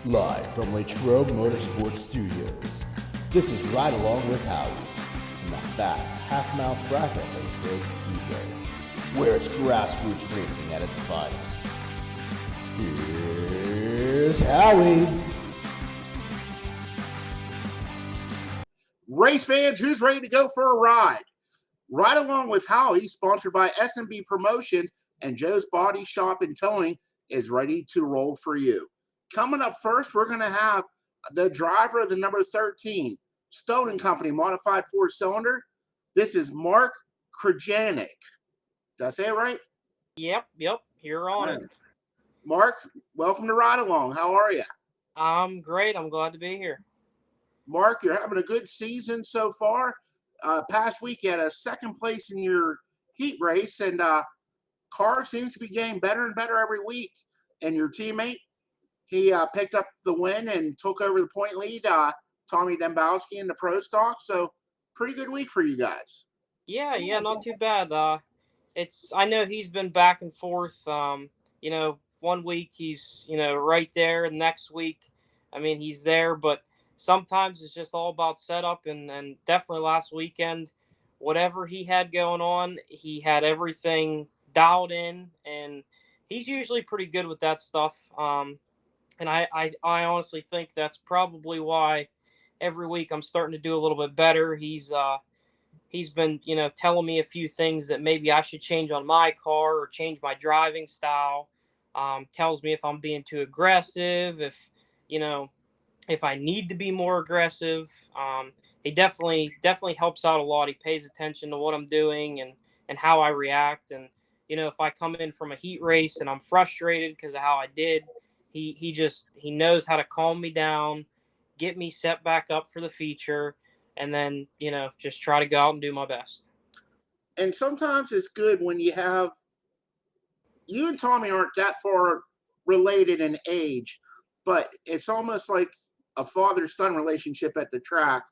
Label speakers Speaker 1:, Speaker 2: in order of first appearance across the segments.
Speaker 1: Live from Latrobe Motorsports Studios, this is Ride Along with Howie, from the fast half-mile track at Latrobe Speedway, where it's grassroots racing at its finest. Here's Howie.
Speaker 2: Race fans, who's ready to go for a ride? Ride Along with Howie, sponsored by S&B Promotions and Joe's Body Shop and Towing, is ready to roll for you. Coming up first, we're going to have the driver of the number 13 Stone & Company Modified 4-cylinder. This is Mark Krivjanik. Did I say it right?
Speaker 3: Yep. You're on it.
Speaker 2: Mark, welcome to Ride Along. How are you?
Speaker 3: I'm great. I'm glad to be here.
Speaker 2: Mark, you're having a good season so far. Past week, you had a second place in your heat race, and car seems to be getting better and better every week. And your teammate, he picked up the win and took over the point lead, Tommy Dembowski in the Pro Stock. So pretty good week for you guys.
Speaker 3: Yeah, not too bad. I know he's been back and forth. 1 week he's, right there. Next week, he's there, but sometimes it's just all about setup, and definitely last weekend, whatever he had going on, he had everything dialed in, and he's usually pretty good with that stuff. And I honestly think that's probably why every week I'm starting to do a little bit better. He's been, telling me a few things that maybe I should change on my car or change my driving style. Tells me if I'm being too aggressive, if I need to be more aggressive. He definitely helps out a lot. He pays attention to what I'm doing and how I react. And, if I come in from a heat race and I'm frustrated because of how I did, he knows how to calm me down, get me set back up for the feature, and then, just try to go out and do my best.
Speaker 2: And sometimes it's good when you and Tommy aren't that far related in age, but it's almost like a father-son relationship at the track,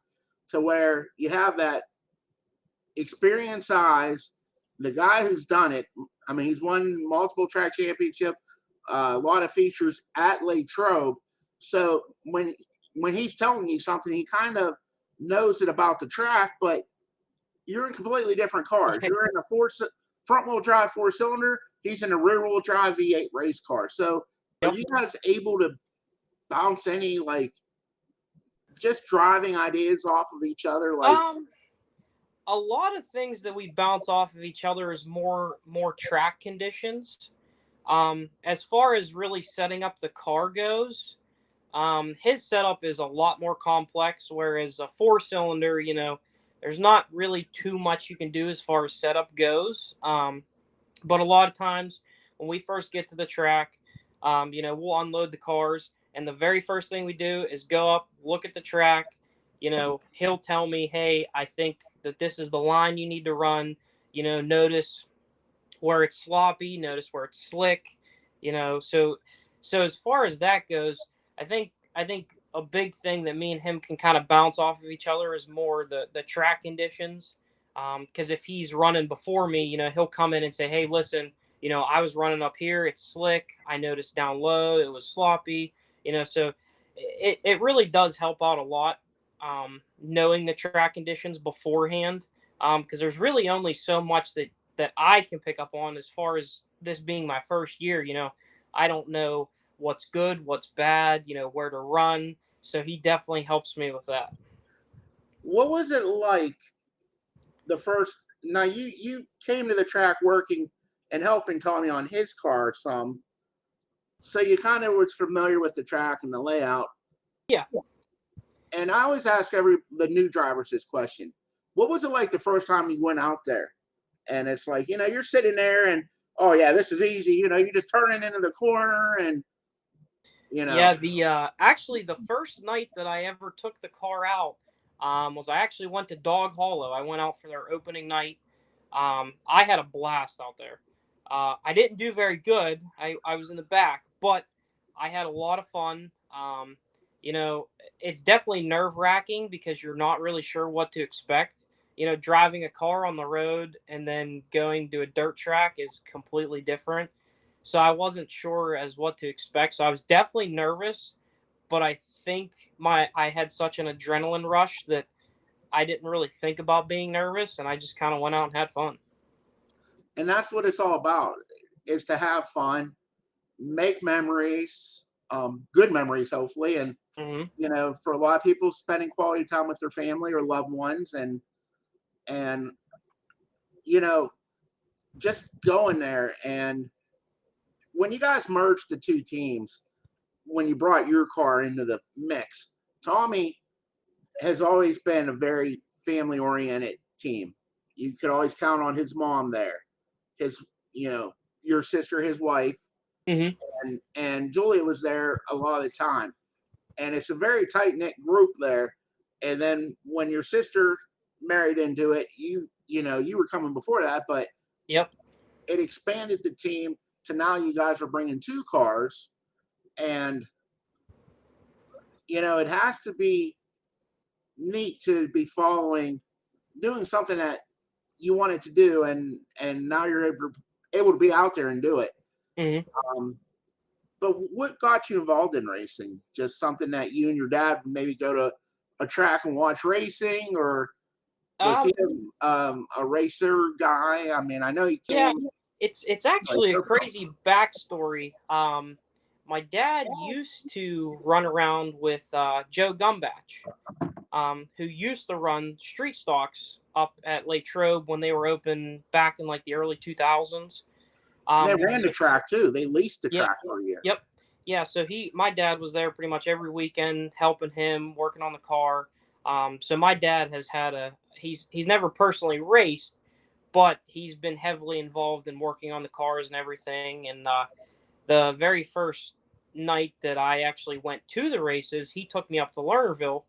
Speaker 2: to where you have that experienced eyes, the guy who's done it. He's won multiple track championship, a lot of features at Latrobe. So when he's telling you something, he kind of knows it about the track, but you're in completely different cars. You're in a front-wheel drive 4-cylinder. He's in a rear-wheel drive V8 race car. So are you guys able to bounce any, just driving ideas off of each other?
Speaker 3: A lot of things that we bounce off of each other is more track conditions. As far as really setting up the car goes, his setup is a lot more complex, whereas a 4-cylinder, there's not really too much you can do as far as setup goes. But a lot of times when we first get to the track, we'll unload the cars, and the very first thing we do is go up, look at the track. He'll tell me, hey, I think that this is the line you need to run. Notice where it's sloppy, notice where it's slick. So as far as that goes, I think a big thing that me and him can kind of bounce off of each other is more the track conditions. Because if he's running before me, he'll come in and say, hey, listen, I was running up here, it's slick. I noticed down low it was sloppy. So it really does help out a lot, knowing the track conditions beforehand, because there's really only so much that I can pick up on as far as this being my first year. I don't know what's good, what's bad, where to run. So he definitely helps me with that.
Speaker 2: What was it like the first? Now you came to the track working and helping Tommy on his car some, so you kind of was familiar with the track and the layout.
Speaker 3: Yeah.
Speaker 2: And I always ask the new drivers this question: what was it like the first time you went out there? And it's like, you're sitting there and, oh yeah, this is easy. You just turn it into the corner and,
Speaker 3: Yeah, actually the first night that I ever took the car out was I actually went to Dog Hollow. I went out for their opening night. I had a blast out there. I didn't do very good. I was in the back, but I had a lot of fun. It's definitely nerve-wracking because you're not really sure what to expect. Driving a car on the road and then going to a dirt track is completely different. So I wasn't sure as what to expect. So I was definitely nervous, but I think I had such an adrenaline rush that I didn't really think about being nervous, and I just kind of went out and had fun.
Speaker 2: And that's what it's all about, is to have fun, make memories, good memories, hopefully. And, for a lot of people, spending quality time with their family or loved ones, and, just going there. And when you guys merged the two teams, when you brought your car into the mix, Tommy has always been a very family oriented team. You could always count on his mom there, his, your sister, his wife, and Julia was there a lot of the time. And it's a very tight knit group there. And then when your sister married into it, you were coming before that, but
Speaker 3: yep,
Speaker 2: it expanded the team to now you guys are bringing two cars. And it has to be neat to be doing something that you wanted to do, and now you're able to be out there and do it. But what got you involved in racing? Just something that you and your dad maybe go to a track and watch racing, or was he a racer guy? I mean, I know he came.
Speaker 3: Yeah, it's actually a crazy backstory. My dad used to run around with Joe Gumbach, who used to run street stocks up at Lake Trobe when they were open back in like the early 2000s.
Speaker 2: They ran the track too. They leased the track for a year.
Speaker 3: Yep. Yeah. So my dad was there pretty much every weekend, helping him, working on the car. So my dad has had he's never personally raced, but he's been heavily involved in working on the cars and everything. And the very first night that I actually went to the races, he took me up to Lernerville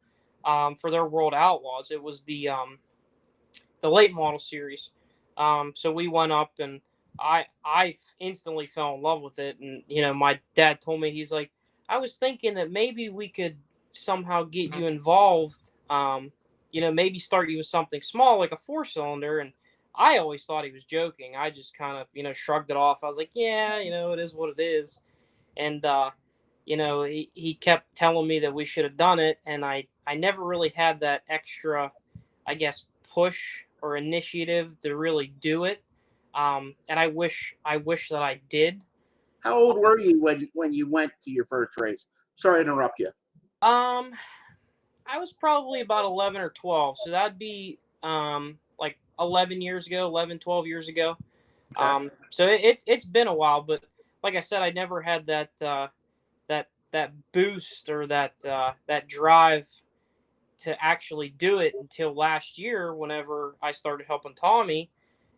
Speaker 3: for their World Outlaws. It was the late model series. So we went up, and I instantly fell in love with it. And my dad told me, he's like, I was thinking that maybe we could somehow get you involved. Maybe start you with something small like a 4-cylinder. And I always thought he was joking. I just kind of shrugged it off. I was like, yeah, it is what it is. And he kept telling me that we should have done it, and I never really had that extra, I guess, push or initiative to really do it. And I wish that I did.
Speaker 2: How old were you when you went to your first race? Sorry to interrupt you.
Speaker 3: I was probably about 11 or 12, so that'd be like 11 years ago, 11, 12 years ago. Okay. So it's been a while, but like I said, I never had that that boost or that drive to actually do it until last year, whenever I started helping Tommy.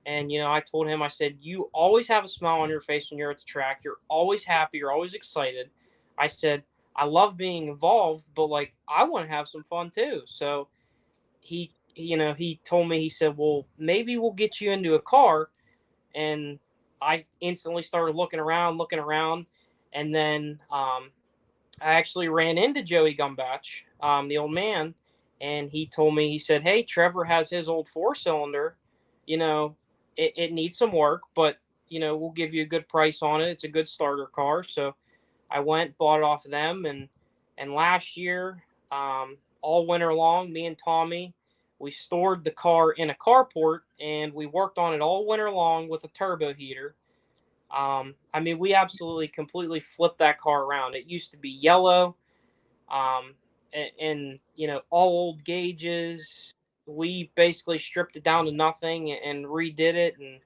Speaker 3: And I told him, I said, you always have a smile on your face when you're at the track. You're always happy. You're always excited. I said, I love being involved, but like I want to have some fun too. So he told me, he said, well, maybe we'll get you into a car. And I instantly started looking around, and then I actually ran into Joey Gumbach, the old man, and he told me, he said, hey, Trevor has his old 4-cylinder, it needs some work, but we'll give you a good price on it. It's a good starter car. So I went, bought it off of them, and last year, all winter long, me and Tommy, we stored the car in a carport, and we worked on it all winter long with a turbo heater. I mean, we absolutely completely flipped that car around. It used to be yellow, and all old gauges. We basically stripped it down to nothing and redid it. And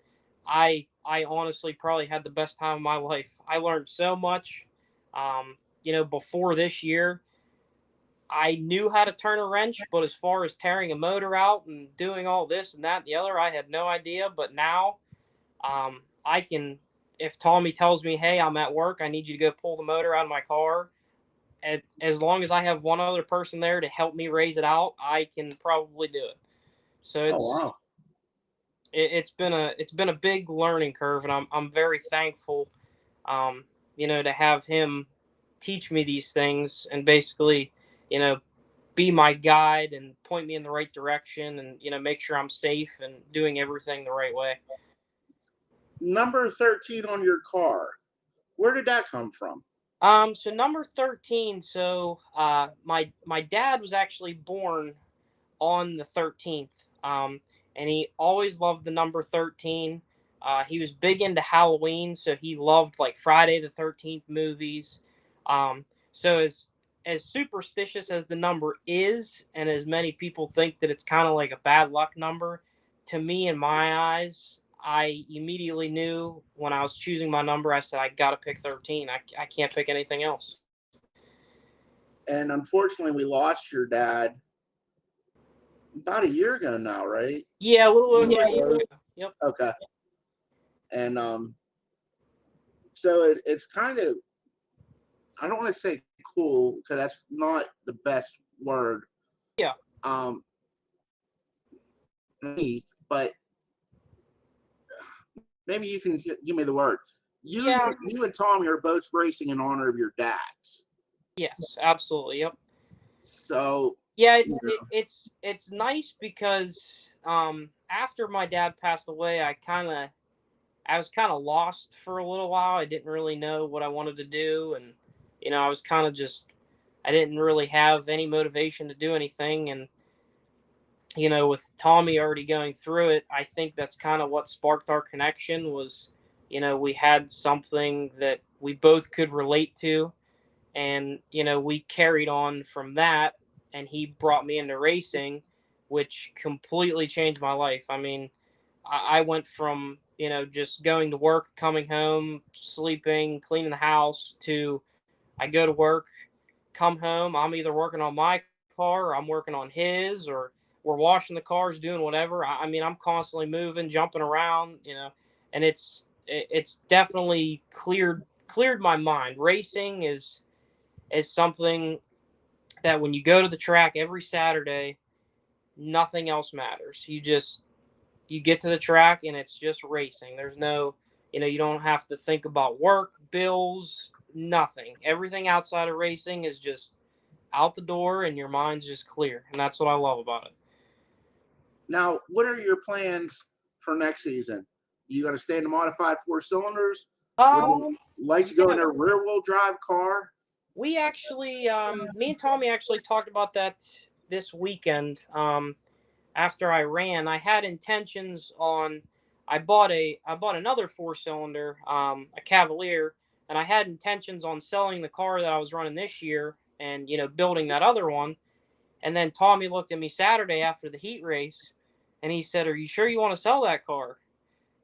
Speaker 3: I honestly probably had the best time of my life. I learned so much. Before this year, I knew how to turn a wrench, but as far as tearing a motor out and doing all this and that and the other, I had no idea. But now, I can, if Tommy tells me, hey, I'm at work, I need you to go pull the motor out of my car, as long as I have one other person there to help me raise it out, I can probably do it. So it's been a big learning curve, and I'm very thankful, to have him teach me these things and basically, be my guide and point me in the right direction, and make sure I'm safe and doing everything the right way.
Speaker 2: Number 13 on your car, where did that come from?
Speaker 3: So number 13. So my dad was actually born on the 13th. And he always loved the number 13. He was big into Halloween, so he loved like Friday the 13th movies. So as superstitious as the number is, and as many people think that it's kind of like a bad luck number, to me, in my eyes, I immediately knew when I was choosing my number, I said, I got to pick 13. I can't pick anything else.
Speaker 2: And unfortunately, we lost your dad about a year ago now, right?
Speaker 3: Yeah, a little over a year ago. Yep.
Speaker 2: Okay. And so it's kind of, I don't want to say cool because that's not the best word.
Speaker 3: Yeah.
Speaker 2: But maybe you can give me the word. You and Tommy are both racing in honor of your dads.
Speaker 3: Yes, absolutely. Yep.
Speaker 2: So
Speaker 3: yeah, it's nice because after my dad passed away, I was kind of lost for a little while. I didn't really know what I wanted to do, and I was kind of I didn't really have any motivation to do anything. And with Tommy already going through it, I think that's kind of what sparked our connection. Was we had something that we both could relate to, and we carried on from that. And he brought me into racing, which completely changed my life. I mean, I went from just going to work, coming home, sleeping, cleaning the house, to I go to work, come home, I'm either working on my car, or I'm working on his, or we're washing the cars, doing whatever. I mean, I'm constantly moving, jumping around, and it's definitely cleared my mind. Racing is something that when you go to the track every Saturday, nothing else matters. You get to the track and it's just racing. There's no, you don't have to think about work, bills, nothing. Everything outside of racing is just out the door and your mind's just clear. And that's what I love about it.
Speaker 2: Now, what are your plans for next season? You going to stay in the modified 4 cylinders? Would you like to go in a rear wheel drive car?
Speaker 3: We actually, me and Tommy actually talked about that this weekend. After I ran, I had intentions on. I bought another 4-cylinder, a Cavalier, and I had intentions on selling the car that I was running this year and building that other one. And then Tommy looked at me Saturday after the heat race, and he said, "Are you sure you want to sell that car?"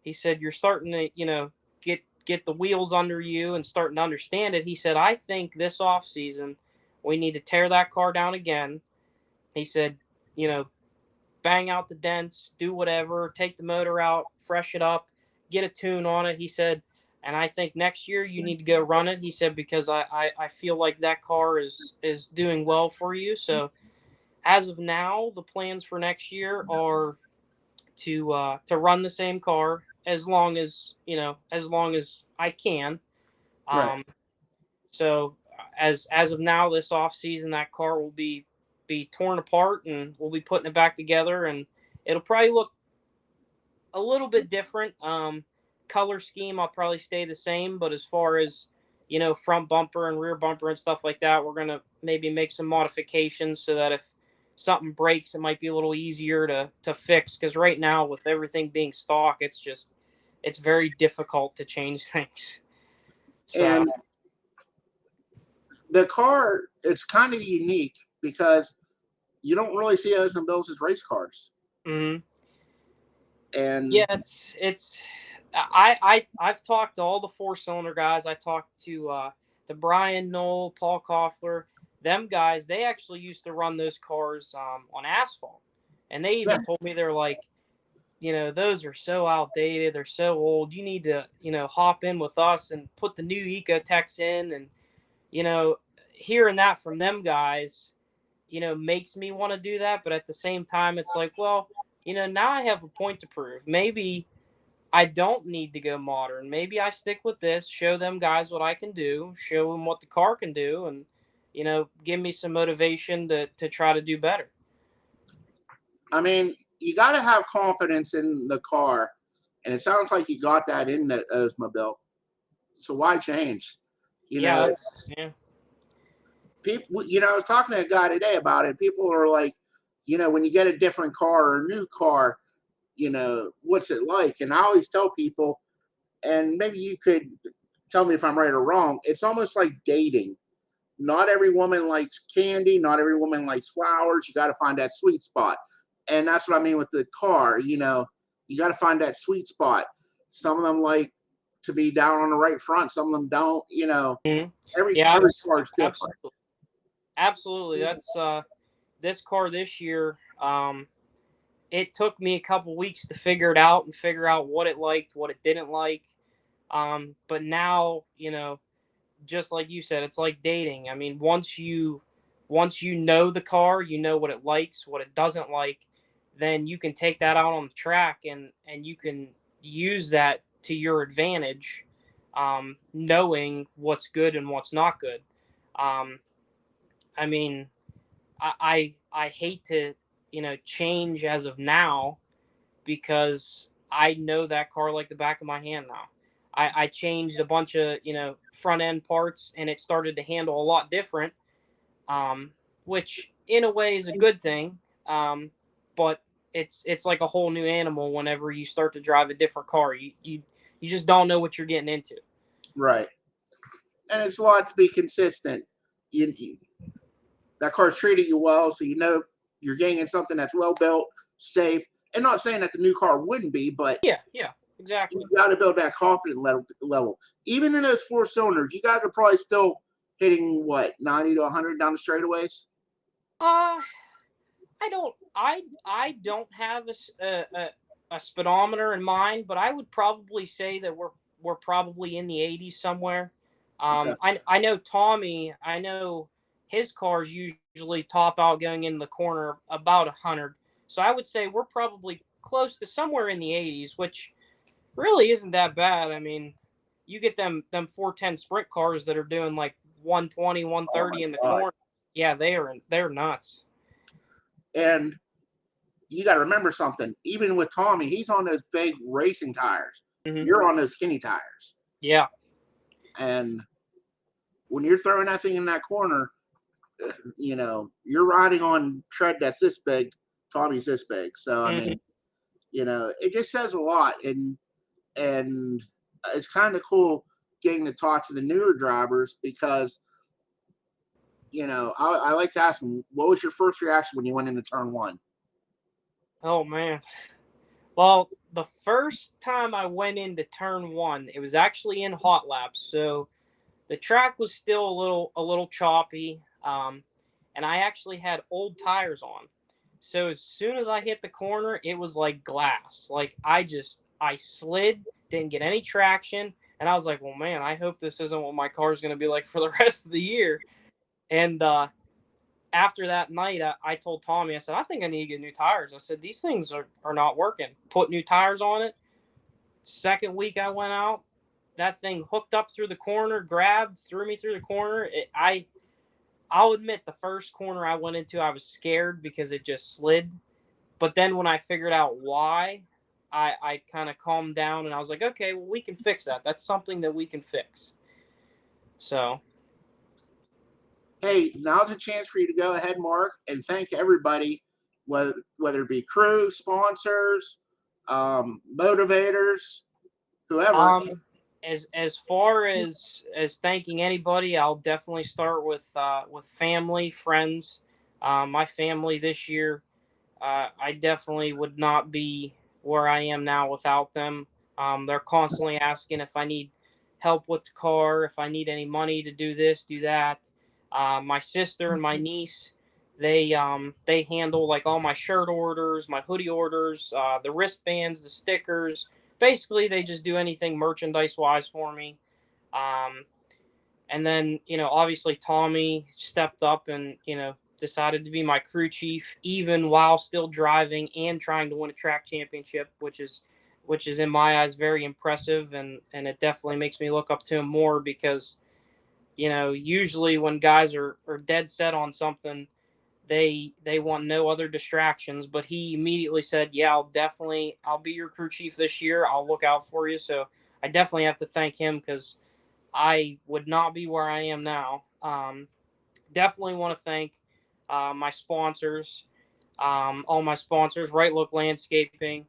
Speaker 3: He said, "You're starting to get the wheels under you and starting to understand it." He said, "I think this off season we need to tear that car down again." He said, bang out the dents, do whatever, take the motor out, fresh it up, get a tune on it. He said, and I think next year you need to go run it. He said, because I feel like that car is doing well for you. So as of now, the plans for next year are to run the same car as long as I can.
Speaker 2: Right.
Speaker 3: So as of now, this off season, that car will be torn apart, and we'll be putting it back together, and it'll probably look a little bit different. Color scheme, I'll probably stay the same, but as far as front bumper and rear bumper and stuff like that, we're gonna maybe make some modifications so that if something breaks, it might be a little easier to fix. Because right now, with everything being stock, it's very difficult to change things. So,
Speaker 2: and the car, it's kind of unique because you don't really see Oldsmobiles as race cars.
Speaker 3: mm-hmm.
Speaker 2: And
Speaker 3: yeah, I've talked to all the 4-cylinder guys. I talked to Brian Knoll, Paul Koffler. Them guys, they actually used to run those cars on asphalt, and they even told me they're like, those are so outdated. They're so old. You need to hop in with us and put the new Ecotechs in. And hearing that from them guys, makes me want to do that. But at the same time, it's like, well, now I have a point to prove. Maybe I don't need to go modern. Maybe I stick with this, show them guys what I can do, show them what the car can do, and, give me some motivation to try to do better.
Speaker 2: I mean, you got to have confidence in the car, and it sounds like you got that in the Oldsmobile. So why change? You
Speaker 3: Yeah,
Speaker 2: know,
Speaker 3: yeah.
Speaker 2: people, I was talking to a guy today about it. People are like, when you get a different car or a new car, what's it like? And I always tell people, and maybe you could tell me if I'm right or wrong, it's almost like dating. Not every woman likes candy. Not every woman likes flowers. You got to find that sweet spot. And that's what I mean with the car. You got to find that sweet spot. Some of them like to be down on the right front. Some of them don't.
Speaker 3: Mhm.
Speaker 2: Every
Speaker 3: Yeah,
Speaker 2: car is different.
Speaker 3: absolutely. Absolutely. That's this car this year. It took me a couple weeks to figure it out and figure out what it liked, what it didn't like. But now, just like you said, it's like dating. I mean, once you know the car, you know what it likes, what it doesn't like, then you can take that out on the track and you can use that to your advantage, knowing what's good and what's not good. Um, I mean, I hate to change as of now because I know that car like the back of my hand now. I changed a bunch of front end parts and it started to handle a lot different, which in a way is a good thing. But it's like a whole new animal whenever you start to drive a different car. You just don't know what you're getting into.
Speaker 2: Right. And it's a lot to be consistent. That car's treating you well, so you're getting something that's well built, safe. And not saying that the new car wouldn't be, but
Speaker 3: Yeah, exactly.
Speaker 2: you got to build that confidence level. Even in those 4-cylinders, you guys are probably still hitting what 90 to 100 down the straightaways.
Speaker 3: Uh, I don't have a speedometer in mind, but I would probably say that we're probably in the 80s somewhere.
Speaker 2: Okay.
Speaker 3: I know Tommy. I know his cars usually top out going in the corner about 100. So I would say we're probably close to somewhere in the 80s, which really isn't that bad. I mean, you get them 410 sprint cars that are doing like 120, 130 in the
Speaker 2: God.
Speaker 3: corner. Yeah, they're nuts.
Speaker 2: And you got to remember something. Even with Tommy, he's on those big racing tires.
Speaker 3: Mhm.
Speaker 2: You're on those skinny tires.
Speaker 3: Yeah.
Speaker 2: And when you're throwing that thing in that corner, you're riding on tread that's this big. Tommy's this big. So, I mean, it just says a lot. And it's kind of cool getting to talk to the newer drivers because, I like to ask them, what was your first reaction when you went into turn one?
Speaker 3: Oh man. Well, the first time I went into turn one, it was actually in hot laps, so the track was still a little choppy, and I actually had old tires on. So as soon as I hit the corner, it was like glass. Like I slid, didn't get any traction, and I was like, well, man, I hope this isn't what my car is going to be like for the rest of the year. And after that night, I told Tommy, I said, I think I need to get new tires. I said, these things are not working. Put new tires on it. Second week I went out, that thing hooked up through the corner, grabbed, threw me through the corner. I'll admit the first corner I went into, I was scared because it just slid. But then when I figured out why, I kind of calmed down and I was like, okay, well, we can fix that. That's something that we can fix. So.
Speaker 2: Hey, now's a chance for you to go ahead, Mark, and thank everybody, whether it be crew, sponsors, motivators, whoever.
Speaker 3: As far as thanking anybody, I'll definitely start with family, friends. My family this year, I definitely would not be where I am now without them. They're constantly asking if I need help with the car, if I need any money to do this, do that. My sister and my niece, they handle like all my shirt orders, my hoodie orders, the wristbands, the stickers. Basically, they just do anything merchandise wise for me. And then obviously Tommy stepped up and decided to be my crew chief, even while still driving and trying to win a track championship, which is in my eyes very impressive, and it definitely makes me look up to him more because usually when guys are dead set on something, they want no other distractions. But he immediately said, yeah, I'll be your crew chief this year. I'll look out for you. So I definitely have to thank him because I would not be where I am now. Definitely want to thank my sponsors, all my sponsors, Right Look Landscaping.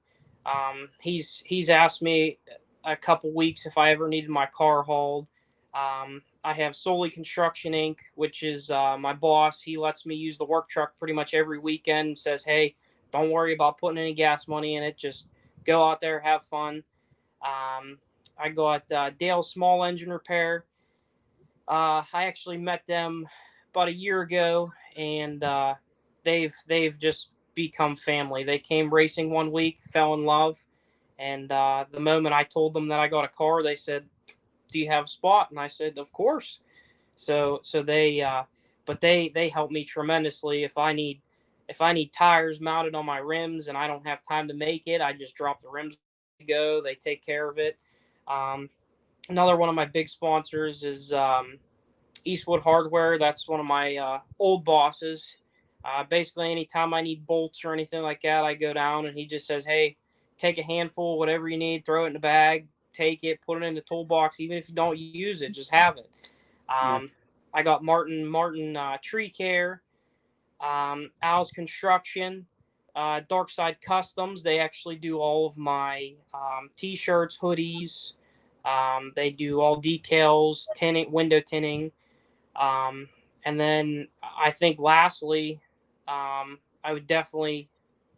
Speaker 3: He's asked me a couple weeks if I ever needed my car hauled. I have Solely Construction Inc., which is my boss. He lets me use the work truck pretty much every weekend and says, hey, don't worry about putting any gas money in it. Just go out there, have fun. I got Dale Small Engine Repair. I actually met them about a year ago, and they've just become family. They came racing one week, fell in love, and the moment I told them that I got a car, they said, "Do you have a spot?" And I said, "Of course." So they, but they help me tremendously. If I need tires mounted on my rims and I don't have time to make it, I just drop the rims to go. They take care of it. Another one of my big sponsors is Eastwood Hardware. That's one of my old bosses. Basically, anytime I need bolts or anything like that, I go down and he just says, "Hey, take a handful, whatever you need, throw it in the bag, take it, put it in the toolbox. Even if you don't use it, just have it."
Speaker 2: Yeah.
Speaker 3: I got Martin Tree Care, Al's Construction, Dark Side Customs. They actually do all of my t-shirts, hoodies. They do all decals, tinting, window tinting. And then I think lastly, I would definitely,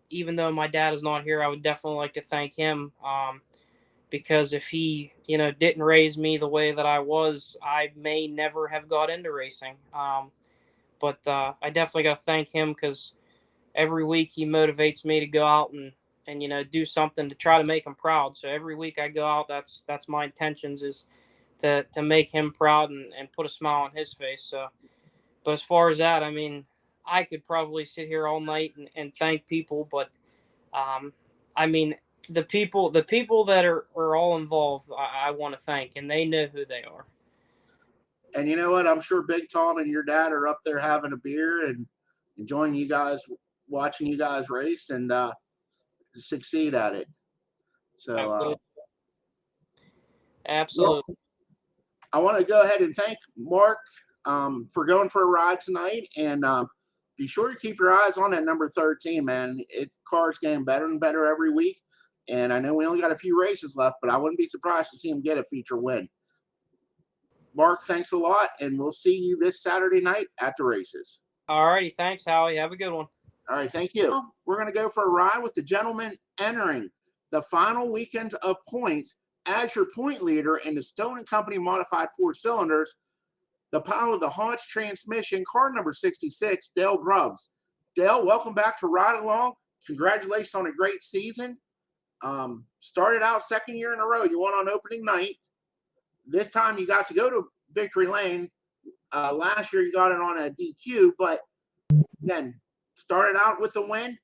Speaker 3: even though my dad is not here, I would definitely like to thank him, because if he, didn't raise me the way that I was, I may never have got into racing. But I definitely got to thank him because every week he motivates me to go out and do something to try to make him proud. So every week I go out, that's my intentions is to make him proud and put a smile on his face. So, but as far as that, I mean, I could probably sit here all night and thank people, but I mean, the people that are all involved, I want to thank, and they know who they are.
Speaker 2: And you know what? I'm sure Big Tom and your dad are up there having a beer and enjoying you guys, watching you guys race and succeed at it. So,
Speaker 3: Absolutely.
Speaker 2: Well, I want to go ahead and thank Mark for going for a ride tonight. And be sure to keep your eyes on that number 13, man. Its car's getting better and better every week. And I know we only got a few races left, but I wouldn't be surprised to see him get a feature win. Mark, thanks a lot, and we'll see you this Saturday night at the races.
Speaker 3: All righty. Thanks, Howie. Have a good one.
Speaker 2: All right, thank you. We're going to go for a ride with the gentleman entering the final weekend of points as your point leader in the Stone & Company Modified 4-cylinders, the power of the Hodge transmission, car number 66, Dale Grubbs. Dale, welcome back to Ride Along. Congratulations on a great season. Started out second year in a row. You won on opening night. This time you got to go to Victory Lane. Last year you got it on a DQ, but again, started out with a win,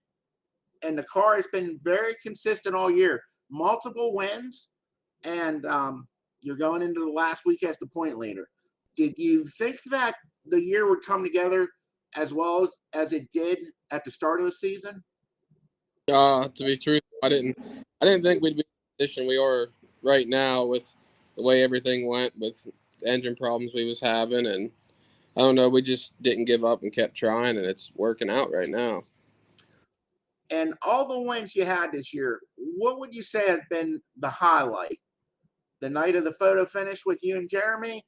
Speaker 2: and the car has been very consistent all year. Multiple wins, and you're going into the last week as the point leader. Did you think that the year would come together as well as it did at the start of the season?
Speaker 4: To be true, I didn't think we'd be in the position we are right now with the way everything went with the engine problems we was having, and I don't know, we just didn't give up and kept trying, and it's working out right now.
Speaker 2: And all the wins you had this year, what would you say have been the highlight? The night of the photo finish with you and Jeremy,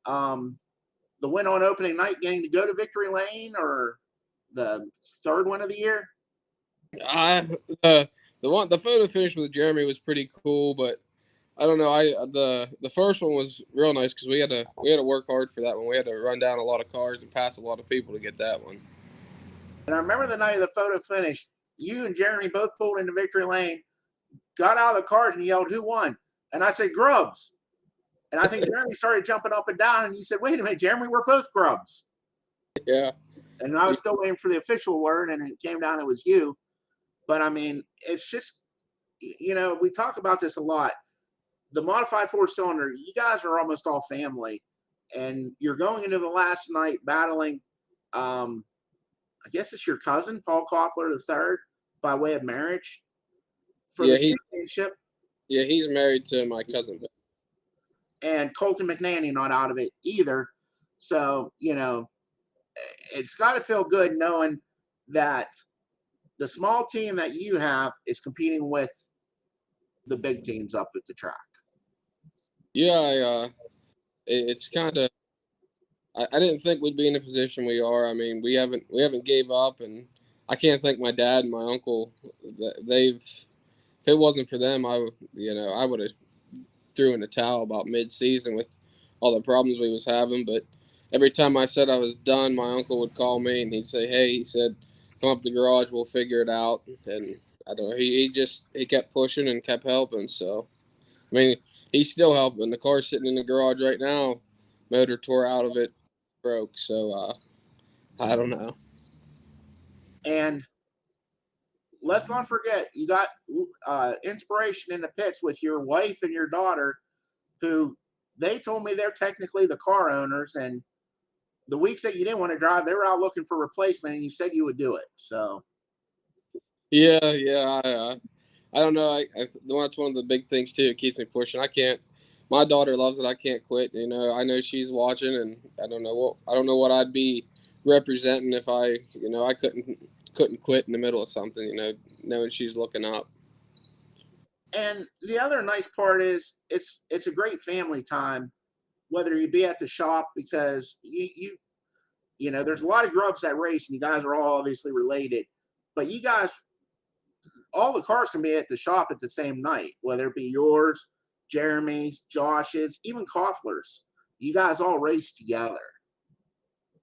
Speaker 2: the win on opening night, getting to go to Victory Lane, or the third one of the year?
Speaker 4: The photo finish with Jeremy was pretty cool, but I don't know. The first one was real nice because we had to work hard for that one. We had to run down a lot of cars and pass a lot of people to get that one.
Speaker 2: And I remember the night of the photo finish, you and Jeremy both pulled into Victory Lane, got out of the cars, and yelled, "Who won?" And I said, "Grubbs." And I think Jeremy started jumping up and down, and you said, "Wait a minute, Jeremy, we're both Grubbs."
Speaker 4: Yeah.
Speaker 2: And I was still waiting for the official word, and it came down, it was you. But I mean, it's just, we talk about this a lot. The modified 4-cylinder, you guys are almost all family, and you're going into the last night battling. I guess it's your cousin, Paul Koffler III, by way of marriage for the championship.
Speaker 4: Yeah, he's married to my cousin.
Speaker 2: and Colton McNanny not out of it either. So, it's got to feel good knowing that the small team that you have is competing with the big teams up at the track.
Speaker 4: Yeah, it's kind of. I didn't think we'd be in the position we are. I mean, we haven't gave up, and I can't thank my dad and my uncle. They've, if it wasn't for them, I would have threw in the towel about mid-season with all the problems we was having. But every time I said I was done, my uncle would call me and he'd say, "Hey," he said, "come up to the garage, we'll figure it out." And I don't know, he kept pushing and kept helping. So I mean, he's still helping. The car's sitting in the garage right now, motor tore out of it, broke. So I don't know.
Speaker 2: And let's not forget, you got inspiration in the pits with your wife and your daughter, who they told me they're technically the car owners. And the weeks that you didn't want to drive, they were out looking for replacement, and you said you would do it. So,
Speaker 4: Yeah. I don't know. That's one of the big things too. It keeps me pushing. I can't. My daughter loves it. I can't quit. I know she's watching, and I don't know what I'd be representing if I couldn't quit in the middle of something. Knowing she's looking up.
Speaker 2: and the other nice part is it's a great family time, whether you be at the shop, because there's a lot of Grubbs that race, and you guys are all obviously related, but you guys, all the cars can be at the shop at the same night, whether it be yours, Jeremy's, Josh's, even Koffler's. You guys all race together.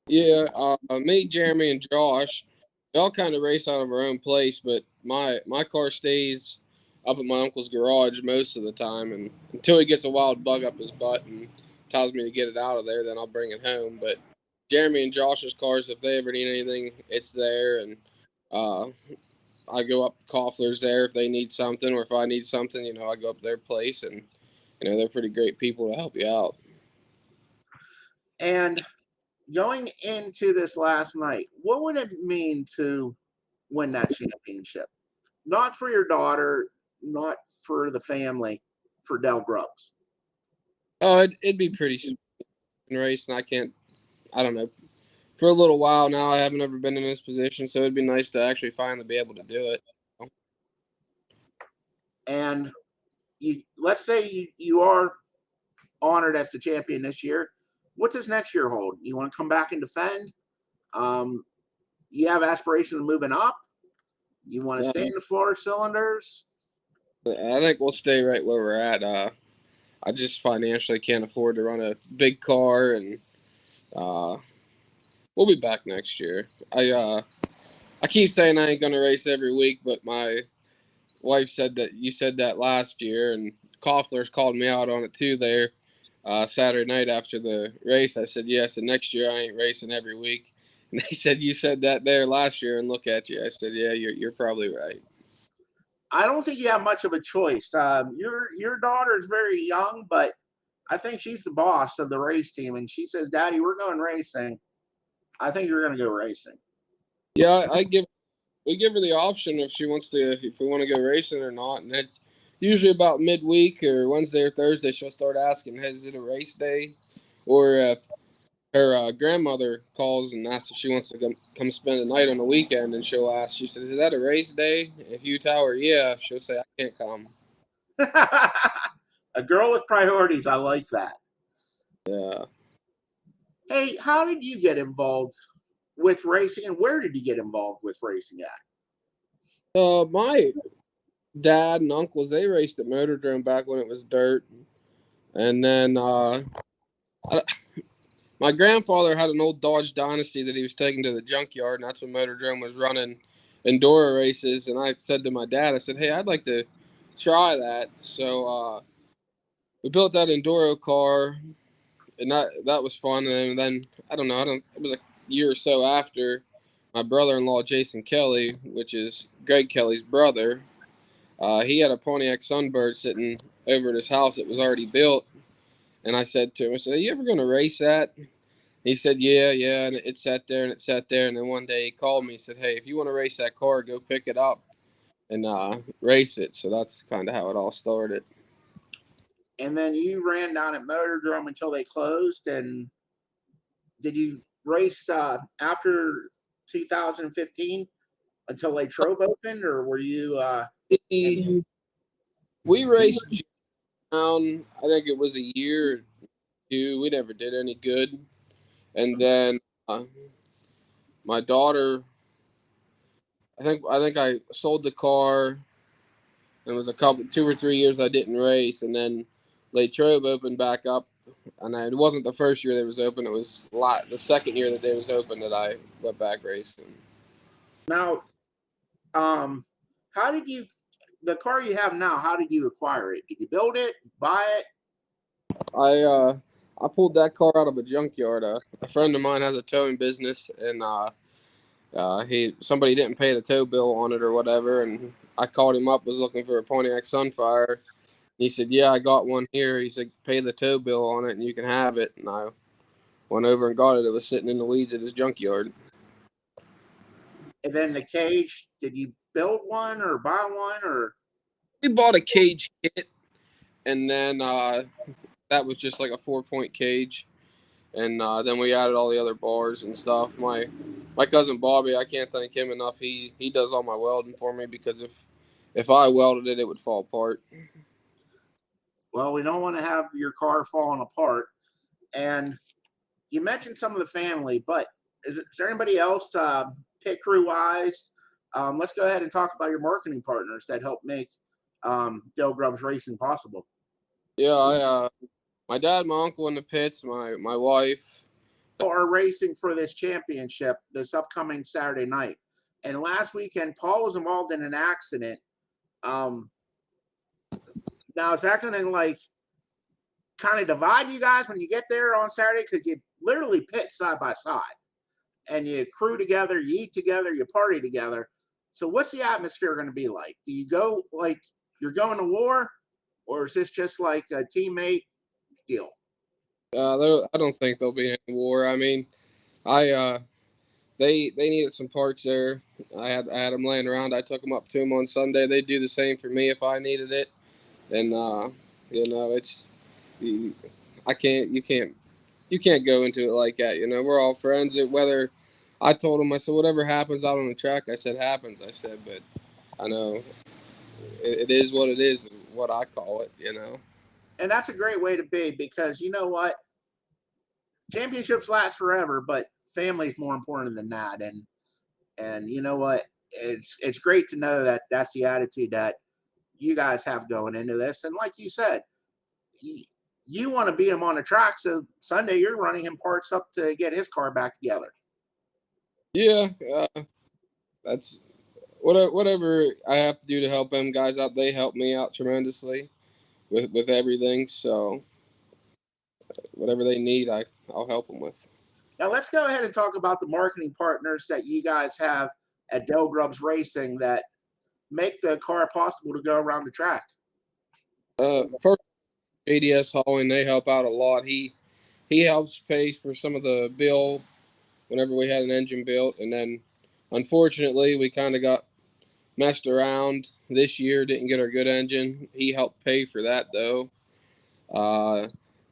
Speaker 4: Yeah, me, Jeremy, and Josh, we all kind of race out of our own place, but my car stays up at my uncle's garage most of the time, and until he gets a wild bug up his butt and tells me to get it out of there, then I'll bring it home. But Jeremy and Josh's cars, if they ever need anything, it's there, and uh, I go up Koffler's there if they need something, or if I need something, I go up their place, and they're pretty great people to help you out.
Speaker 2: And going into this last night, what would it mean to win that championship? Not for your daughter, not for the family, for Del Grubbs.
Speaker 4: Oh, it'd be pretty sweet in racing. I don't know. For a little while now, I haven't ever been in this position, so it'd be nice to actually finally be able to do it.
Speaker 2: And let's say you are honored as the champion this year. What does next year hold? You want to come back and defend? You have aspirations of moving up? You want to stay in the floor cylinders?
Speaker 4: I think we'll stay right where we're at. I just financially can't afford to run a big car, and we'll be back next year. I keep saying I ain't gonna race every week, but my wife said that you said that last year, and Koffler's called me out on it too there Saturday night after the race. I said, yes, and next year I ain't racing every week. And they said, you said that there last year, and look at you. I said, yeah, you're probably right.
Speaker 2: I don't think you have much of a choice. Your daughter is very young, but I think she's the boss of the race team, and she says, "Daddy, we're going racing." I think you're going to go racing.
Speaker 4: Yeah, we give her the option if we want to go racing or not, and it's usually about midweek or Wednesday or Thursday. She'll start asking, "Is it a race day?" Or if her grandmother calls and asks if she wants to come spend the night on the weekend, and she'll ask. She says, "Is that a race day?" If you tell her, "Yeah," she'll say, "I can't come."
Speaker 2: A girl with priorities. I like that.
Speaker 4: Yeah.
Speaker 2: Hey, how did you get involved with racing, and where did you get involved with racing at?
Speaker 4: My dad and uncles, they raced at Motordrome back when it was dirt, and then my grandfather had an old Dodge Dynasty that he was taking to the junkyard, and that's when Motordrome was running Enduro races. And I said to my dad, I said, "Hey, I'd like to try that." So we built that Enduro car, and that was fun. And then it was a year or so after, my brother-in-law Jason Kelly, which is Greg Kelly's brother, he had a Pontiac Sunbird sitting over at his house that was already built. And I said to him, "Are you ever going to race that?" He said, yeah, and it sat there and it sat there. And then one day he called me and said, "Hey, if you want to race that car, go pick it up and race it." So that's kind of how it all started.
Speaker 2: and then you ran down at Motordrome until they closed. And did you race after 2015 until Latrobe opened, or were you?
Speaker 4: We raced down, I think it was a year or two. We never did any good. And then my daughter, I think I sold the car. It was 2 or 3 years I didn't race, and then Latrobe opened back up. And it wasn't the first year that it was open. It was the second year that they was open that I went back racing.
Speaker 2: Now, how did you, the car you have now, how did you acquire it? Did you build it, buy it?
Speaker 4: I pulled that car out of a junkyard. A friend of mine has a towing business, and somebody didn't pay the tow bill on it or whatever, and I called him up, was looking for a Pontiac Sunfire. He said, "Yeah, I got one here." He said, "Pay the tow bill on it, and you can have it." And I went over and got it. It was sitting in the weeds at his junkyard.
Speaker 2: And then the cage, did you build one or buy one, or?
Speaker 4: We bought a cage kit, and then that was just like a 4-point cage. And then we added all the other bars and stuff. My cousin Bobby, I can't thank him enough. He does all my welding for me, because if I welded it, it would fall apart.
Speaker 2: Well, we don't want to have your car falling apart. And you mentioned some of the family, but is there anybody else pit crew wise? Let's go ahead and talk about your marketing partners that help make Dale Grubbs Racing possible.
Speaker 4: Yeah, my dad, my uncle in the pits, my wife.
Speaker 2: Are racing for this championship this upcoming Saturday night. And last weekend, Paul was involved in an accident. Now, is that going to kind of divide you guys when you get there on Saturday? Because you literally pit side by side, and you crew together, you eat together, you party together. So what's the atmosphere going to be like? Do you go like you're going to war, or is this just like a teammate deal?
Speaker 4: I don't think there'll be any war. I mean, they needed some parts there. I had them laying around. I took them up to them on Sunday. They do the same for me if I needed it. And it's you can't go into it like that. We're all friends. Whether I told them, I said, whatever happens out on the track, I said happens. I said, but I know it is what it is what I call it.
Speaker 2: And that's a great way to be, because you know what? Championships last forever, but family is more important than that. And you know what? It's great to know that that's the attitude that you guys have going into this. And like you said, you want to beat him on the track, so Sunday you're running him parts up to get his car back together.
Speaker 4: Yeah, that's whatever I have to do to help them guys out. They help me out tremendously with everything. So whatever they need, I'll help them with.
Speaker 2: Now let's go ahead and talk about the marketing partners that you guys have at Dale Grubbs Racing that make the car possible to go around the track.
Speaker 4: First, ADS Hauling, they help out a lot. He helps pay for some of the bill whenever we had an engine built, and then unfortunately we kind of got messed around this year, didn't get our good engine. He helped pay for that though.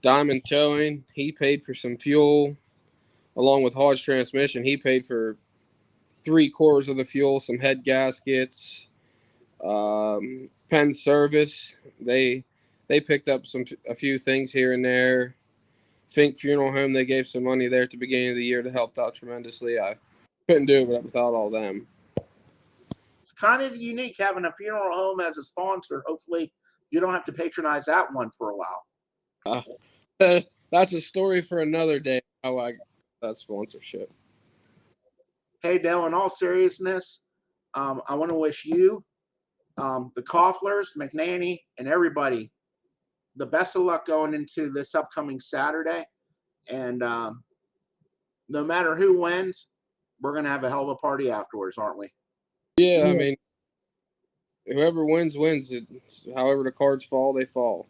Speaker 4: Diamond Towing, he paid for some fuel along with Hodge Transmission. He paid for 3/4 of the fuel, some head gaskets. Penn Service, they picked up a few things here and there. Fink Funeral Home, they gave some money there at the beginning of the year to help out tremendously. I couldn't do it without all them.
Speaker 2: It's kind of unique having a funeral home as a sponsor. Hopefully you don't have to patronize that one for a while.
Speaker 4: That's a story for another day, how I got that sponsorship.
Speaker 2: Hey, Dale, in all seriousness, I want to wish you, the Kofflers, McNanny, and everybody the best of luck going into this upcoming Saturday. And no matter who wins, we're going to have a hell of a party afterwards, aren't we?
Speaker 4: Yeah, I mean, whoever wins, wins. However the cards fall, they fall.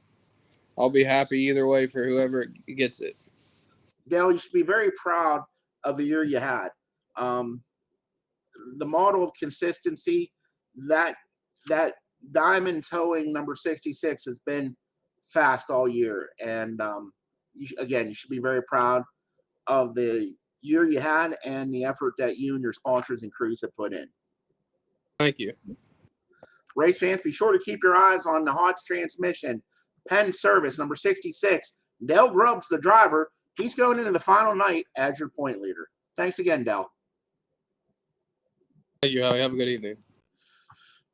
Speaker 4: I'll be happy either way for whoever gets it.
Speaker 2: Dale, you should be very proud of the year you had. The model of consistency, that diamond towing number 66 has been fast all year. And again, you should be very proud of the year you had and the effort that you and your sponsors and crews have put in.
Speaker 4: Thank you.
Speaker 2: Race fans, be sure to keep your eyes on the Hodge transmission, Penn service, number 66. Dale Grubbs, the driver. He's going into the final night as your point leader. Thanks again, Dale.
Speaker 4: Thank you, Howie. Have a good evening.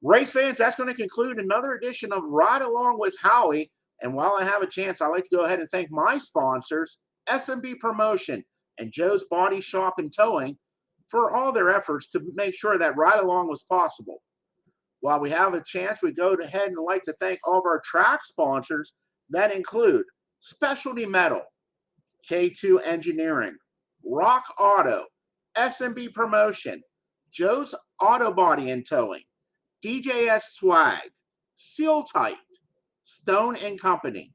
Speaker 2: Race fans, that's going to conclude another edition of Ride Along with Howie. And while I have a chance, I'd like to go ahead and thank my sponsors, SMB Promotion and Joe's Body Shop and Towing, for all their efforts to make sure that Ride Along was possible. While we have a chance, we go ahead and like to thank all of our track sponsors that include Specialty Metal, K2 Engineering, Rock Auto, SMB Promotion, Joe's Auto Body and Towing, DJS Swag, Seal Tight, Stone and Company,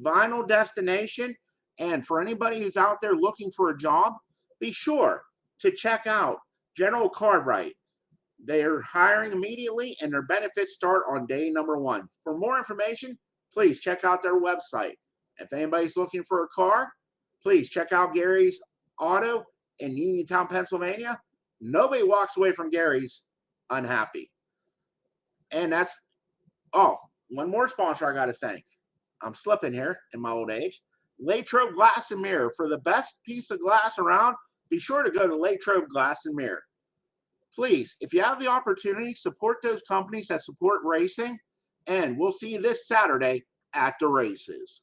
Speaker 2: Vinyl Destination, and for anybody who's out there looking for a job, be sure to check out General Cartwright. They are hiring immediately, and their benefits start on day number 1. For more information, please check out their website. If anybody's looking for a car, please check out Gary's Auto in Uniontown, Pennsylvania. Nobody walks away from Gary's unhappy. And that's, one more sponsor I got to thank. I'm slipping here in my old age. Latrobe Glass and Mirror. For the best piece of glass around, be sure to go to Latrobe Glass and Mirror. Please, if you have the opportunity, support those companies that support racing, and we'll see you this Saturday at the races.